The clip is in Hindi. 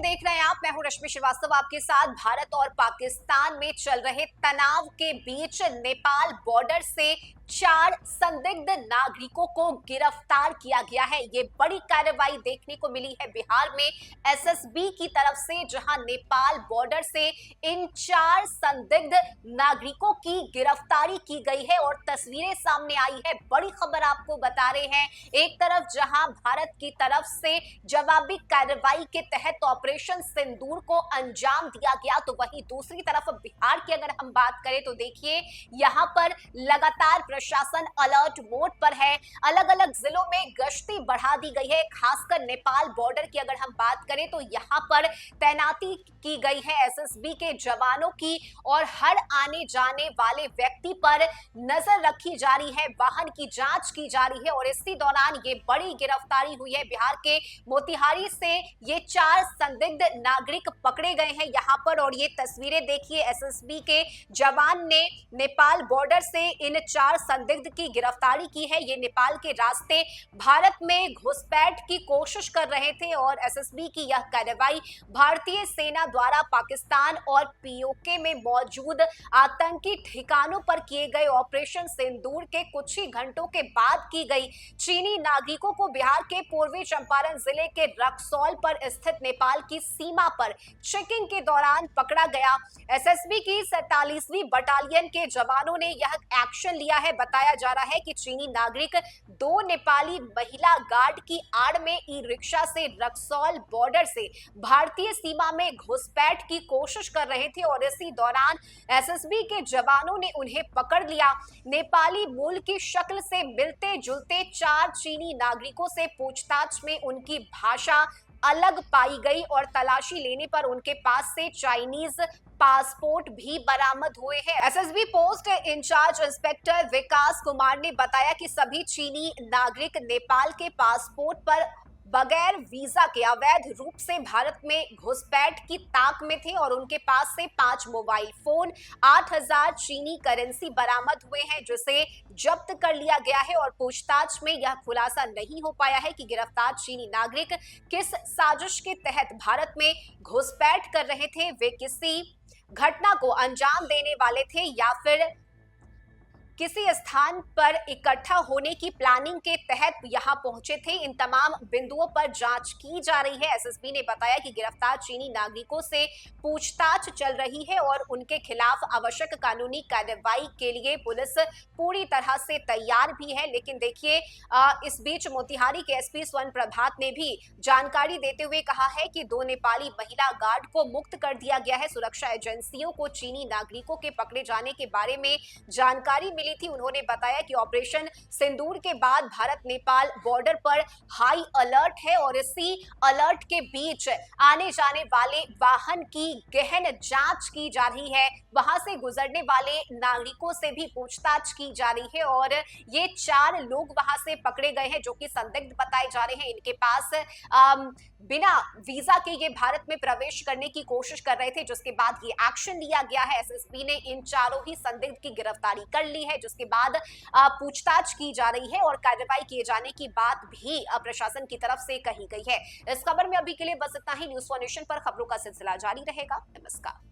देख रहे हैं आप। मैं हूं रश्मि श्रीवास्तव आपके साथ। भारत और पाकिस्तान में चल रहे तनाव के बीच नेपाल बॉर्डर से 4 संदिग्ध नागरिकों को गिरफ्तार किया गया है। ये बड़ी कार्रवाई देखने को मिली है बिहार में एसएसबी की तरफ से, जहां नेपाल बॉर्डर से इन 4 संदिग्ध नागरिकों की गिरफ्तारी की गई है और तस्वीरें सामने आई है। बड़ी खबर आपको बता रहे हैं। एक तरफ जहां भारत की तरफ से जवाबी कार्रवाई के तहत ऑपरेशन सिंदूर को अंजाम दिया गया, तो वहीं दूसरी तरफ बिहार की अगर हम बात करें तो देखिए यहां पर लगातार प्रशासन अलर्ट मोड पर है। अलग अलग जिलों में गश्ती बढ़ा दी गई है। खासकर नेपाल बॉर्डर की अगर हम बात करें तो यहां पर तैनाती की गई है एसएसबी के जवानों की और हर आने जाने वाले व्यक्ति पर नजर रखी जा रही है। वाहन की जांच की जा रही है और इसी दौरान ये बड़ी गिरफ्तारी हुई है। बिहार के मोतिहारी से ये 4 संदिग्ध नागरिक पकड़े गए हैं यहां पर। और ये तस्वीरें देखिए, एसएसबी के जवान ने नेपाल बॉर्डर से इन 4 संदिग्ध की गिरफ्तारी की है। ये नेपाल के रास्ते भारत में घुसपैठ की कोशिश कर रहे थे और एसएसबी की यह कार्रवाई भारतीय सेना द्वारा पाकिस्तान और पीओके में मौजूद आतंकी ठिकानों पर किए गए ऑपरेशन सिंदूर के कुछ ही घंटों के बाद की गई। चीनी नागरिकों को बिहार के पूर्वी चंपारण जिले के रक्सौल पर स्थित नेपाल की सीमा पर चेकिंग के दौरान पकड़ा गया। एसएसबी की 47वीं बटालियन के जवानों ने यह एक्शन लिया है। बताया जा रहा है कि चीनी नागरिक 2 नेपाली महिला गार्ड की आड़ में ई रिक्शा से रक्सौल बॉर्डर से भारतीय सीमा में घुसपैठ की कोशिश कर रहे थे और इसी दौरान एसएसबी के जवानों ने उन्हें पकड़ लिया। नेपाली मूल की शक्ल से मिलते जुलते 4 चीनी नागरिकों से पूछताछ में उनकी भाषा अलग पाई गई और तलाशी लेने पर उनके पास से चाइनीज पासपोर्ट भी बरामद हुए हैं। एसएसबी पोस्ट इंचार्ज इंस्पेक्टर विकास कुमार ने बताया कि सभी चीनी नागरिक नेपाल के पासपोर्ट पर बगैर वीजा के अवैध रूप से भारत में घुसपैठ की ताक में थे और उनके पास से 5 मोबाइल फोन, 8000 चीनी करेंसी बरामद हुए हैं, जिसे जब्त कर लिया गया है। और पूछताछ में यह खुलासा नहीं हो पाया है कि गिरफ्तार चीनी नागरिक किस साजिश के तहत भारत में घुसपैठ कर रहे थे। वे किसी घटना को अंजाम देने वाले थे या फिर किसी स्थान पर इकट्ठा होने की प्लानिंग के तहत यहां पहुंचे थे। इन तमाम बिंदुओं पर जांच की जा रही है। एसएसबी ने बताया कि गिरफ्तार चीनी नागरिकों से पूछताछ चल रही है और उनके खिलाफ आवश्यक कानूनी कार्रवाई के लिए पुलिस पूरी तरह से तैयार भी है। लेकिन देखिए, इस बीच मोतिहारी के एसपी स्वर्ण प्रभात ने भी जानकारी देते हुए कहा है कि 2 नेपाली महिला गार्ड को मुक्त कर दिया गया है। सुरक्षा एजेंसियों को चीनी नागरिकों के पकड़े जाने के बारे में जानकारी मिली थी। उन्होंने बताया कि ऑपरेशन सिंदूर के बाद भारत नेपाल बॉर्डर पर हाई अलर्ट है और इसी अलर्ट के बीच आने जाने वाले वाहन की गहन जांच की जा रही है। वहां से गुजरने वाले नागरिकों से भी पूछताछ की जा रही है और ये 4 लोग वहां से पकड़े गए हैं जो कि संदिग्ध बताए जा रहे हैं। इनके पास बिना वीजा के ये भारत में प्रवेश करने की कोशिश कर रहे थे, जिसके बाद ये एक्शन लिया गया है। एसएसबी ने इन 4 ही संदिग्ध की गिरफ्तारी कर ली है, जिसके बाद पूछताछ की जा रही है और कार्रवाई किए जाने की बात भी प्रशासन की तरफ से कही गई है। इस खबर में अभी के लिए बस इतना ही। न्यूज़ फॉर नेशन पर खबरों का सिलसिला जारी रहेगा। नमस्कार।